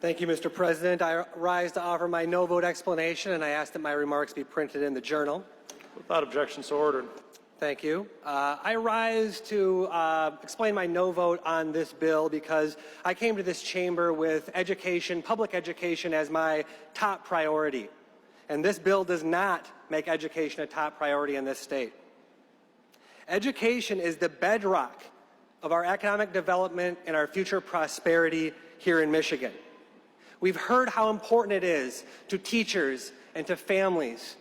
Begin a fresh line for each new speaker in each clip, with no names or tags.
Thank you, Mr. President. I rise to offer my no vote explanation, and I ask that my remarks be printed in the Journal.
Without objection, so ordered.
Thank you. I rise to explain my no vote on this bill because I came to this chamber with education, public education, as my top priority. And this bill does not make education a top priority in this state. Education is the bedrock of our economic development and our future prosperity here in Michigan. We've heard how important it is to teachers and to families.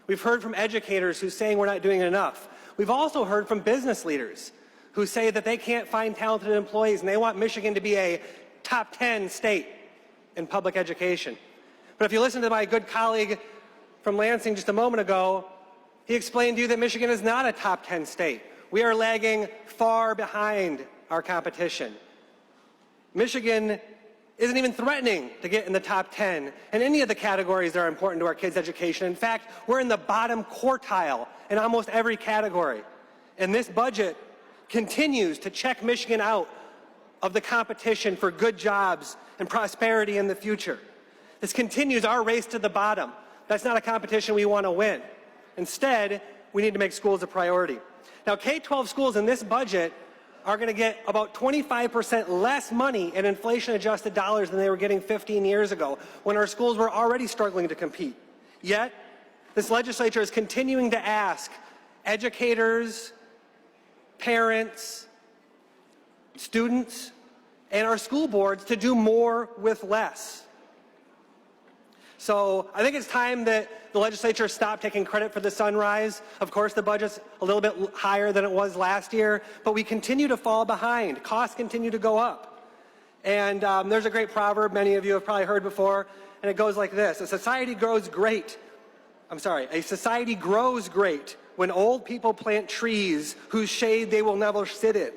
We've heard from educators who are saying we're not doing enough. We've also heard from business leaders who say that they can't find talented employees and they want Michigan to be a top 10 state in public education. But if you listen to my good colleague from Lansing just a moment ago, he explained to you that Michigan is not a top 10 state. We are lagging far behind our competition. Michigan isn't even threatening to get in the top 10 in any of the categories that are important to our kids' education. In fact, we're in the bottom quartile in almost every category. And this budget continues to check Michigan out of the competition for good jobs and prosperity in the future. This continues our race to the bottom. That's not a competition we want to win. Instead, we need to make schools a priority. Now, K-12 schools in this budget are going to get about 25% less money in inflation-adjusted dollars than they were getting 15 years ago, when our schools were already struggling to compete. Yet, this legislature is continuing to ask educators, parents, students, and our school boards to do more with less. So I think it's time that the legislature stop taking credit for the sunrise. Of course, the budget's a little bit higher than it was last year, but we continue to fall behind. Costs continue to go up. And there's a great proverb many of you have probably heard before, and it goes like this. A society grows great when old people plant trees whose shade they will never sit in.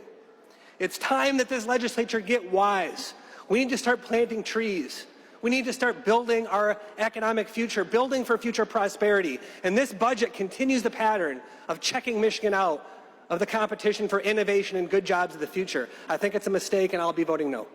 It's time that this legislature get wise. We need to start planting trees. We need to start building our economic future, building for future prosperity. And this budget continues the pattern of checking Michigan out of the competition for innovation and good jobs of the future. I think it's a mistake, and I'll be voting no.